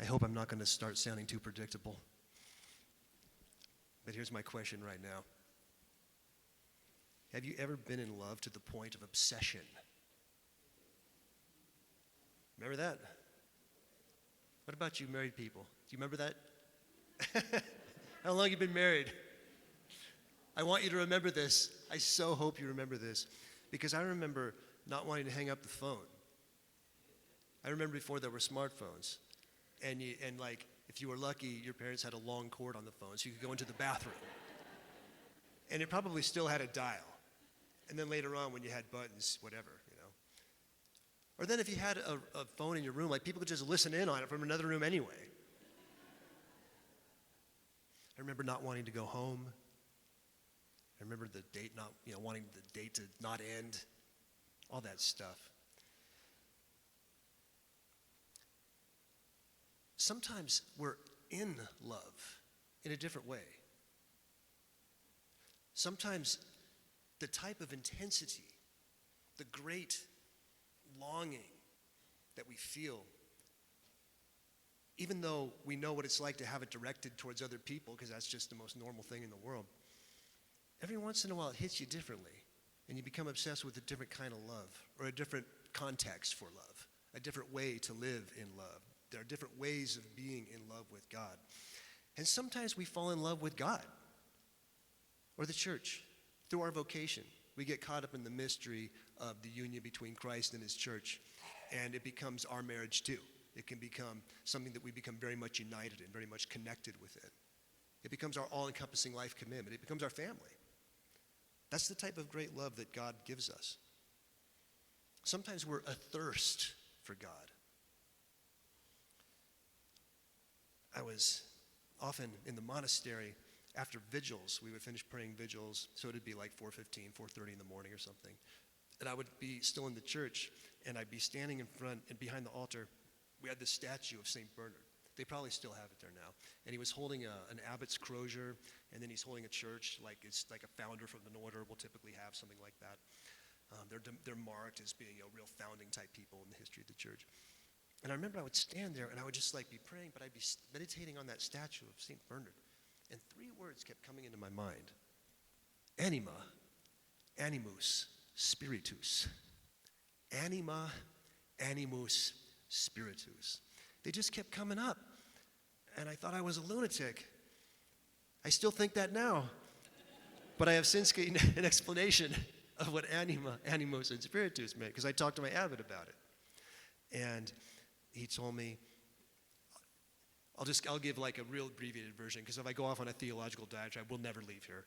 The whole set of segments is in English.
I hope I'm not going to start sounding too predictable. But here's my question right now. Have you ever been in love to the point of obsession? Remember that? What about you married people? Do you remember that? How long have you been married? I want you to remember this. I so hope you remember this. Because I remember not wanting to hang up the phone. I remember before there were smartphones. And like, if you were lucky, your parents had a long cord on the phone so you could go into the bathroom. And it probably still had a dial. And then later on when you had buttons, whatever, you know. Or then if you had a phone in your room, like people could just listen in on it from another room anyway. I remember not wanting to go home. I remember the date not, wanting the date to not end. All that stuff. Sometimes we're in love in a different way. Sometimes the type of intensity, the great longing that we feel, even though we know what it's like to have it directed towards other people, because that's just the most normal thing in the world, every once in a while it hits you differently, and you become obsessed with a different kind of love, or a different context for love, a different way to live in love. There are different ways of being in love with God. And sometimes we fall in love with God or the church through our vocation. We get caught up in the mystery of the union between Christ and his church, and it becomes our marriage too. It can become something that we become very much united in, very much connected with it. It becomes our all-encompassing life commitment. It becomes our family. That's the type of great love that God gives us. Sometimes we're athirst for God. I was often in the monastery after vigils. We would finish praying vigils, so it'd be like 4:15, 4:30 in the morning or something. And I would be still in the church, and I'd be standing in front, and behind the altar, we had this statue of St. Bernard. They probably still have it there now. And he was holding an abbot's crozier, and then he's holding a church, like it's like a founder from an order will typically have something like that. They're marked as being real founding type people in the history of the church. And I remember I would stand there and I would just like be praying, but I'd be meditating on that statue of St. Bernard. And three words kept coming into my mind. Anima, animus, spiritus. Anima, animus, spiritus. They just kept coming up. And I thought I was a lunatic. I still think that now. But I have since gained an explanation of what anima, animus, and spiritus meant, because I talked to my abbot about it. And he told me, I'll give like a real abbreviated version, because if I go off on a theological diatribe, we'll never leave here.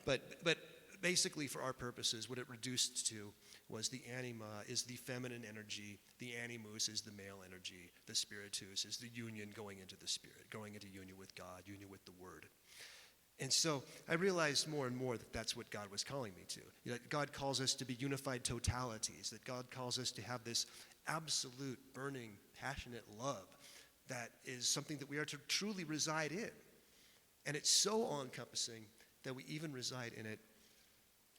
But basically, for our purposes, what it reduced to was the anima is the feminine energy, the animus is the male energy, the spiritus is the union going into the spirit, going into union with God, union with the Word. And so I realized more and more that that's what God was calling me to. That God calls us to be unified totalities, that God calls us to have this absolute, burning, passionate love that is something that we are to truly reside in. And it's so all-encompassing that we even reside in it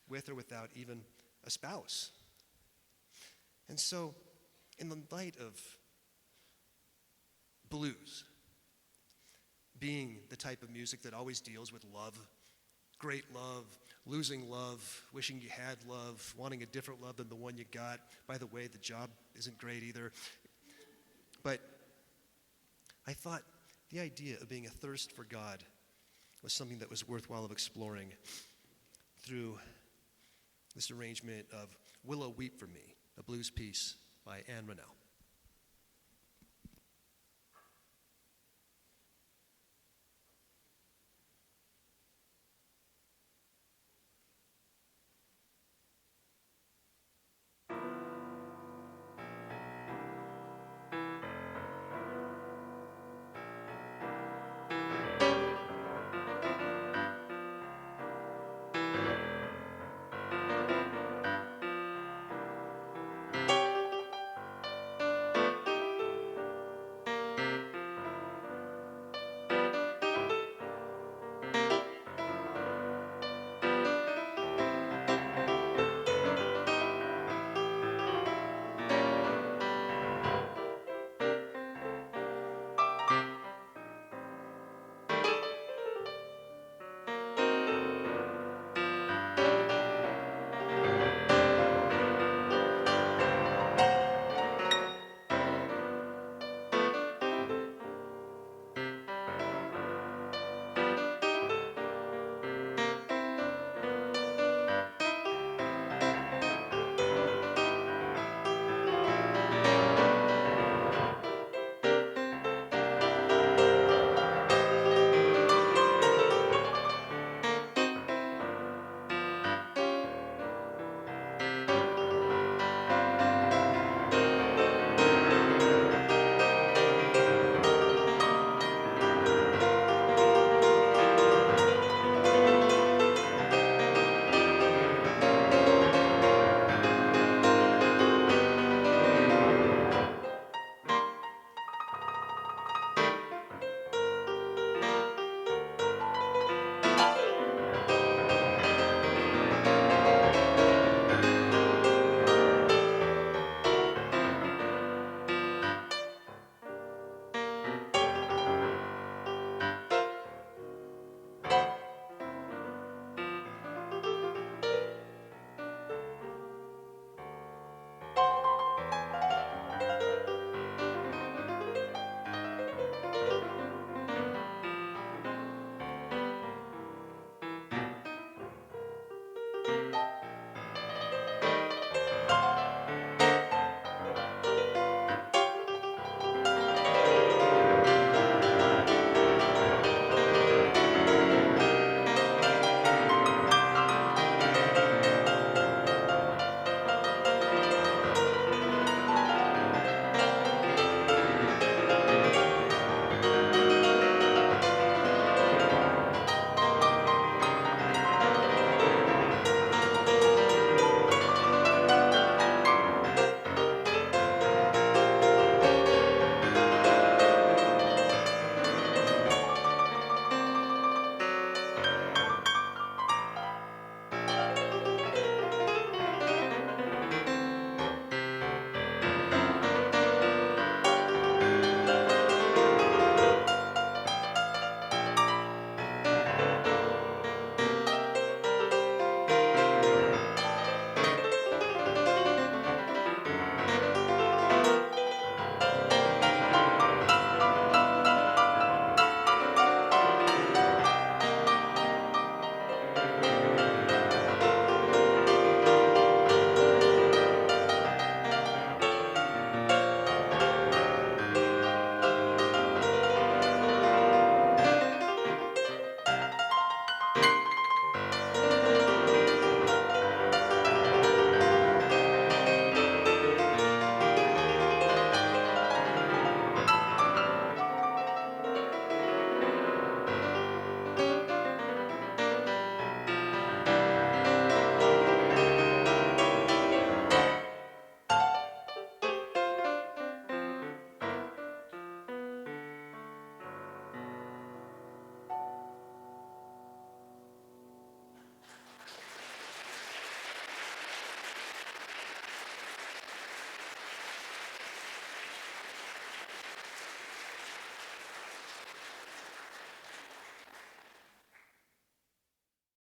with or without even a spouse. And so, in the light of blues being the type of music that always deals with love, great love, losing love, wishing you had love, wanting a different love than the one you got. By the way, the job isn't great either. But I thought the idea of being a thirst for God was something that was worthwhile of exploring through this arrangement of Willow, Weep for Me, a blues piece by Ronnell.